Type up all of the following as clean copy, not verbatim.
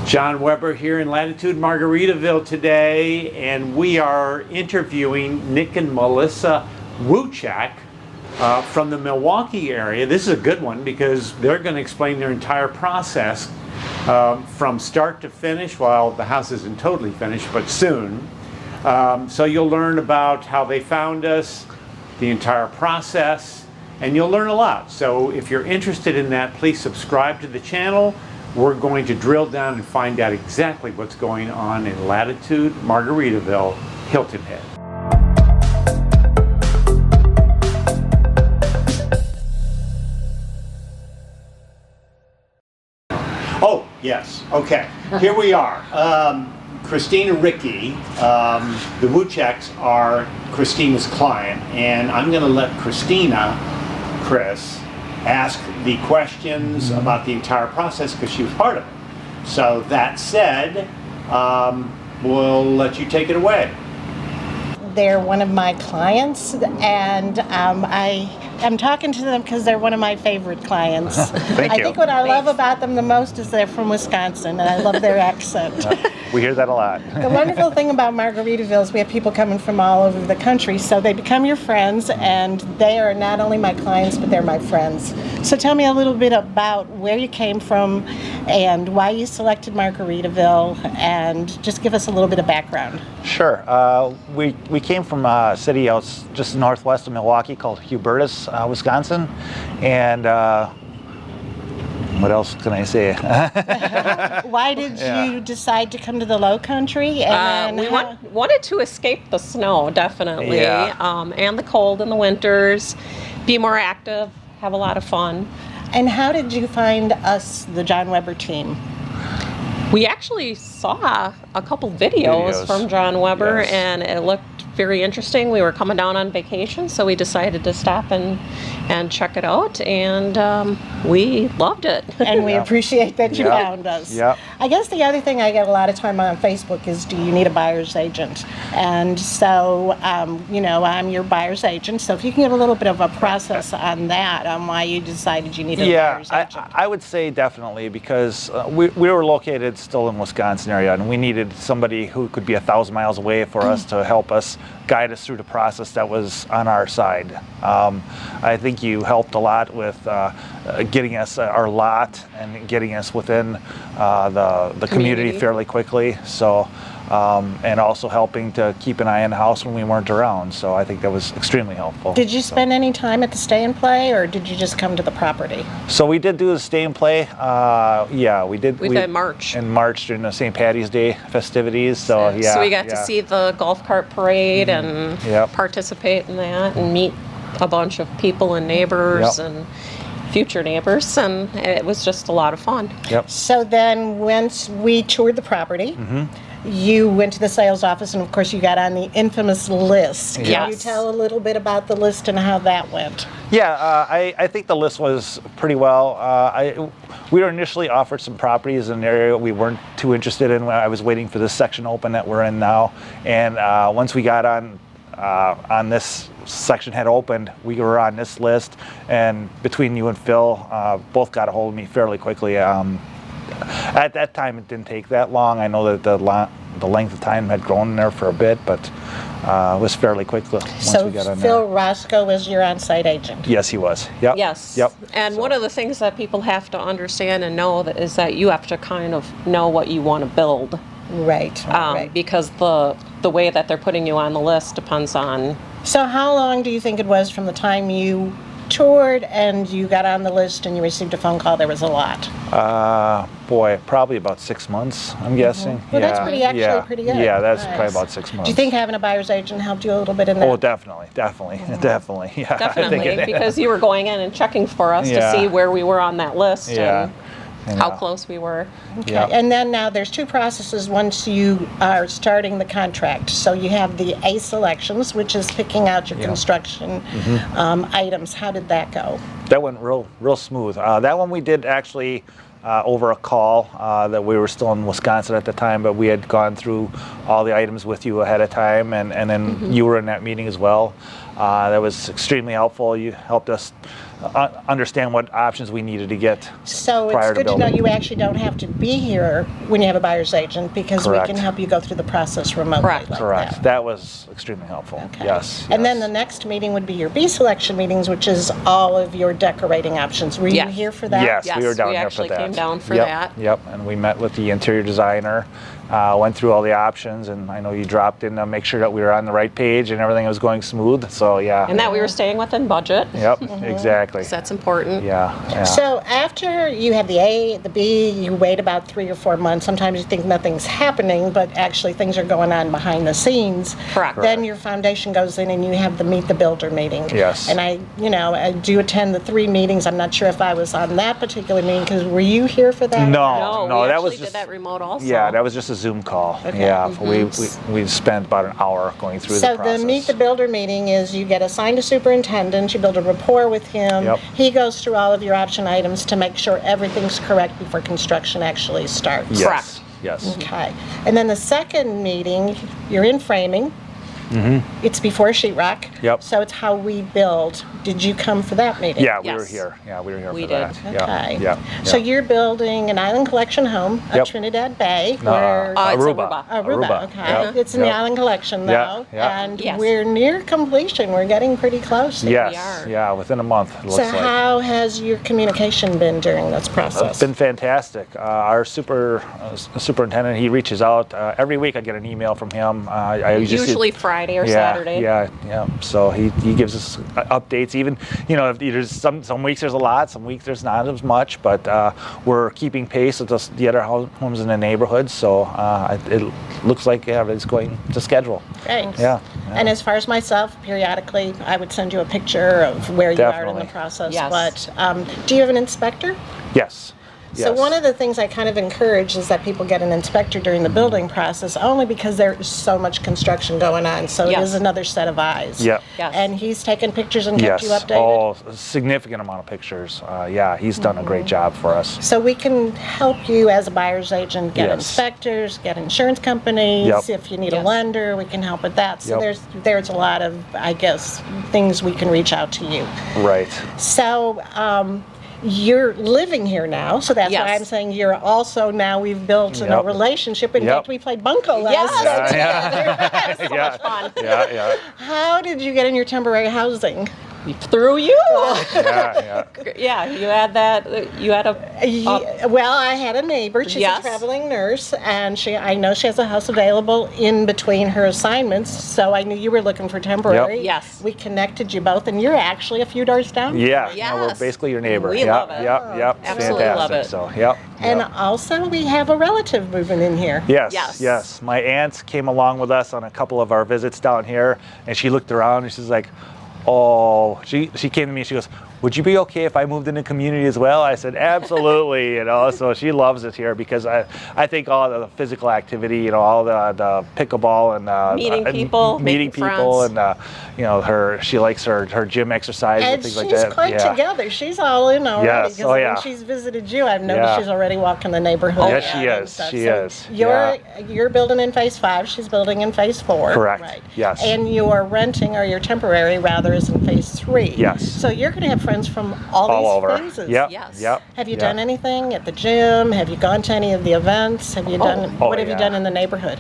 John Weber here in Latitude Margaritaville today, and we are interviewing Nick and Melissa Wuchak from the Milwaukee area. This is a good one because they're going to explain their entire process from start to finish. Well, the house isn't totally finished, but soon. So you'll learn about how they found us, the entire process, and you'll learn a lot. So if you're interested in that, please subscribe to the channel. We're going to drill down and find out exactly what's going on in Latitude Margaritaville Hilton Head. Oh, yes. Okay. Here we are. Christina Ricky, the Wuchaks are Christina's client, and I'm going to let Chris, ask the questions about the entire process because she was part of it. So that said, we'll let you take it away. They're one of my clients, and I'm talking to them because they're one of my favorite clients. Thank you. I think what I love about them the most is they're from Wisconsin, and I love their accent. We hear that a lot. The wonderful thing about Margaritaville is we have people coming from all over the country, so they become your friends, and they are not only my clients, but they're my friends. So tell me a little bit about where you came from and why you selected Margaritaville, and just give us a little bit of background. Sure. We came from a city out just northwest of Milwaukee called Hubertus, Wisconsin, and what else can I say? Why did you decide to come to the Lowcountry? And we wanted to escape the snow, definitely, and the cold in the winters, be more active, have a lot of fun. And how did you find us, the John Weber team? We actually saw a couple videos from John Weber, and it looked very interesting. We were coming down on vacation, so we decided to stop and check it out, and we loved it. And we appreciate that you found us. I guess the other thing I get a lot of time on Facebook is, do you need a buyer's agent? And so, you know, I'm your buyer's agent, so if you can give a little bit of a process on that, on why you decided you needed a buyer's agent. I would say definitely, because we were located still in Wisconsin area, and we needed somebody who could be 1,000 miles away for us to help us guide us through the process that was on our side. I think you helped a lot with getting us our lot and getting us within the community fairly quickly. So, and also helping to keep an eye on the house when we weren't around. So I think that was extremely helpful. Did you spend any time at the stay and play, or did you just come to the property? So we did do the stay and play. Yeah, we did. In March. In March during the St. Patty's Day festivities. So So we got to see the golf cart parade and participate in that and meet a bunch of people and neighbors and future neighbors, and it was just a lot of fun. So then once we toured the property, you went to the sales office, and of course you got on the infamous list. Can you tell a little bit about the list and how that went? I think the list was pretty well. We were initially offered some properties in an area we weren't too interested in. I was waiting for this section open that we're in now, and once we got on this section had opened, we were on this list, and between you and Phil, both got a hold of me fairly quickly. At that time, it didn't take that long. I know that the length of time had grown there for a bit, but it was fairly quick once we got on there. Phil Roscoe was your on-site agent? Yes, he was. Yes. And one of the things that people have to understand and know is that you have to kind of know what you want to build. Right. Because the way that they're putting you on the list depends on. So how long do you think it was from the time you toured and you got on the list and you received a phone call there was a lot? Boy, probably about 6 months, I'm guessing. Well, that's pretty good. Yeah, that's probably about 6 months. Do you think having a buyer's agent helped you a little bit in that? Oh, definitely. Yeah. Definitely, because you were going in and checking for us to see where we were on that list and how close we were. Okay, and then now there's two processes once you are starting the contract. So you have the A selections, which is picking out your construction items. How did that go? That went real smooth. That one we did actually over a call that we were still in Wisconsin at the time, but we had gone through all the items with you ahead of time, and then you were in that meeting as well. That was extremely helpful. You helped us understand what options we needed to get So prior it's good to know building. you actually don't have to be here when you have a buyer's agent, because Correct. we can help you go through the process remotely. Correct. Like Correct. that. That was extremely helpful. Okay. Yes. And then yes. the next meeting would be your bee selection meetings, which is all of your decorating options. Were you Yes. here for that? Yes, Yes, we were down we here actually for that. came down for Yep, that. Yep, and we met with the interior designer, went through all the options, and I know you dropped in to make sure that we were on the right page and everything was going smooth. So yeah. And that we were staying within budget. Yep, exactly. 'Cause that's important. Yeah. Yeah. So after you have the A, the B, you wait about 3 or 4 months. Sometimes you think nothing's happening, but actually things are going on behind the scenes. Correct. Then your foundation goes in and you have the Meet the Builder meeting. Yes. And I do attend the 3 meetings. I'm not sure if I was on that particular meeting, because were you here for that? No, No, we that actually was just did that remote also. Yeah, that was just a Zoom call. Okay. Yeah, we spent about an hour going through So the process. the Meet the Builder meeting is you get assigned a superintendent, you build a rapport with him. Yep. He goes through all of your option items to make sure everything's correct before construction actually starts. Yes. Correct. Yes. Okay. And then the second meeting, you're in framing. It's before sheetrock. Yep. So it's how we build. Did you come for that meeting? Yeah, we were Yes. here. Yeah, we were here We for did. that. Yeah, Okay. Yeah. So yeah. you're building an island collection home at Yep. Trinidad Bay. No, where It's Aruba. Aruba, okay. Yep. It's in the Yep. island collection Yeah, though. yeah. And Yes. we're near completion. We're getting pretty close. Yes. are. Yeah, within a month. It looks So like. how has your communication been during this process? It's been fantastic. Our superintendent, he reaches out every week. I get an email from him. I Usually Friday or yeah, Saturday. Yeah, yeah. So he gives us updates. Even if there's some weeks there's a lot, some weeks there's not as much. But we're keeping pace with the other homes in the neighborhood. So it looks like it's going to schedule. Great. Yeah. And as far as myself, periodically, I would send you a picture of where you are in Definitely. the process. Yes. But do you have an inspector? Yes. So Yes. one of the things I kind of encourage is that people get an inspector during the building process, only because there is so much construction going on. So it Yes. is another set of eyes. Yep. Yes. And he's taken pictures and kept Yes. you updated? Oh, a significant amount of pictures. Yeah, he's done a great job for us. So we can help you as a buyer's agent get Yes. inspectors, get insurance companies. Yep. If you need a Yes. lender, we can help with that. So Yep. there's a lot of, I guess, things we can reach out to you. Right. So you're living here now, so that's Yes. why I'm saying you're also now we've built a Yep. relationship. In Yep. fact, we played bunco last Yes. night. Yeah. So much fun. Yeah, yeah, How did you get in your temporary housing? Through you. yeah, yeah. Yeah, you had that. You had a. Well, I had a neighbor. She's Yes. a traveling nurse, and I know she has a house available in between her assignments. So I knew you were looking for temporary. Yep. Yes. We connected you both, and you're actually a few doors down. Yeah, Yes. no, we're basically your neighbor. We Yep, love it. Yep, yep. Absolutely Fantastic. love it. So, yep. And yep. also, we have a relative moving in here. Yes, Yes. yes. My aunt came along with us on a couple of our visits down here, and she looked around and she's like, "Oh," she came to me and she goes, "Would you be okay if I moved in the community as well?" I said, "Absolutely," So she loves it here because I think all the physical activity, all the pickleball and Meeting people, meeting making people, friends. and she likes her gym exercise and And things she's like that. quite Yeah. together. She's all in already. Yes. Because Oh, yeah. when she's visited you, I've noticed Yeah. she's already walking the neighborhood. Yes, she and is. stuff. She So is. You're building in phase 5. She's building in phase 4. Correct. Right. Yes. And your renting or your temporary rather is in phase 3. Yes. So you're going to have friends from all All these over. phases. Yep. Yes. Yep. Have you yep. done anything at the gym? Have you gone to any of the events? Have you done? Oh, what have you yeah. done in the neighborhood?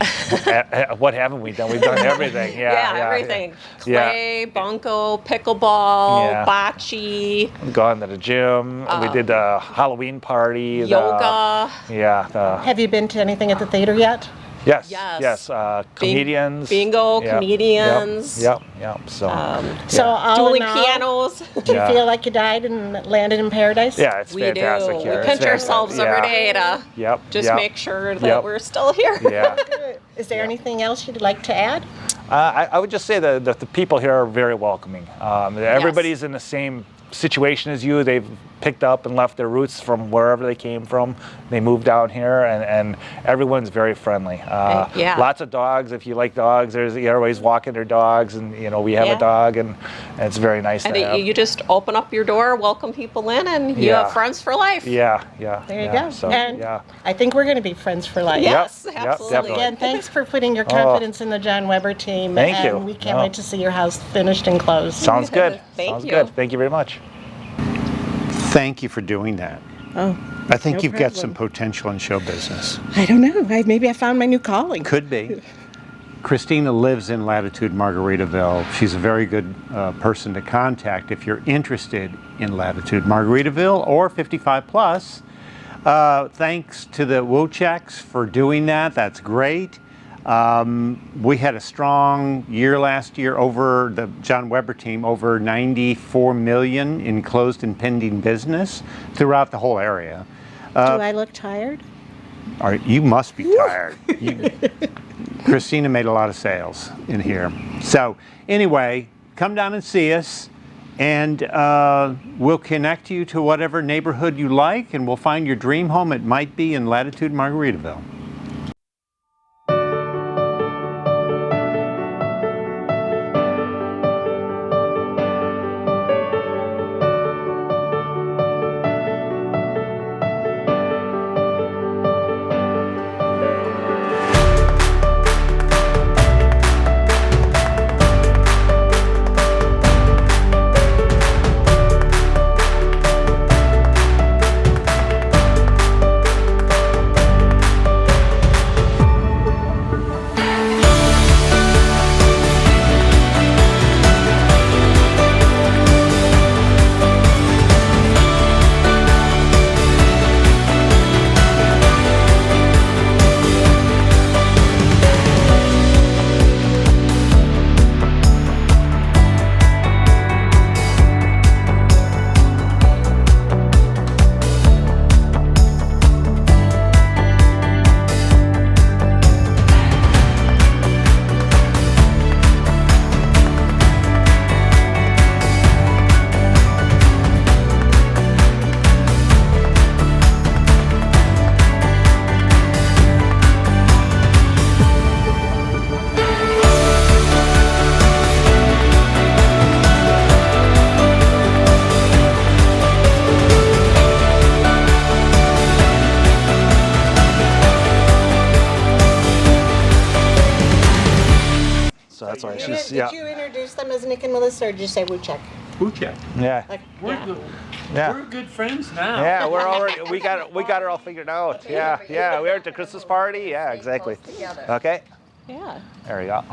What haven't we done? We've done everything. Yeah, everything. Yeah. Clay, bunco, pickleball, Yeah. bocce, We've gone to the gym. We did a Halloween party. yoga. Have you been to anything at the theater yet? Yes. Yes. Yes. Comedians. bingo, Yep, comedians. Yep. Yep. So. So all Dueling in all, pianos. do you Yeah. feel like you died and landed in paradise? yeah, it's We fantastic do. here. We It's pinch fantastic. ourselves every day to Yep. just yep. make sure that Yep. we're still here. Yeah. Is there anything else you'd like to add? I would just say that the people here are very welcoming. Everybody's in the same situation as you. They've picked up and left their roots from wherever they came from. They moved down here, and everyone's very friendly. Yeah. Lots of dogs. If you like dogs, everybody's walking their dogs, and we have a dog, and it's very nice And to have. you just open up your door, welcome people in, and you have friends for life. Yeah. There you go. So, and I think we're going to be friends for life. Yes, Yep, absolutely. definitely. Again, thanks for putting your confidence in the John Weber team. Thank you. And we can't wait to see your house finished and closed. Sounds good. Thank Sounds you. good. Thank you very much. Thank you for doing that. Oh, I think no you've got some problem. potential in show business. I don't know. Maybe I found my new calling. Could be. Christina lives in Latitude Margaritaville. She's a very good person to contact if you're interested in Latitude Margaritaville or 55 plus. Thanks to the Wojciechs for doing that. That's great. We had a strong year last year over the John Weber team, over 94 million in closed and pending business throughout the whole area. Do I look tired? You must be tired. Christina made a lot of sales in here. So anyway, come down and see us, and we'll connect you to whatever neighborhood you like, and we'll find your dream home. It might be in Latitude Margaritaville. That's why Did you introduce them as Nick and Melissa, or did you say Wojciech? Wojciech. Yeah. We're good friends now. Yeah, we got it all figured out. Yeah, we were at the Christmas party. Yeah, exactly. Okay. Yeah. There we go.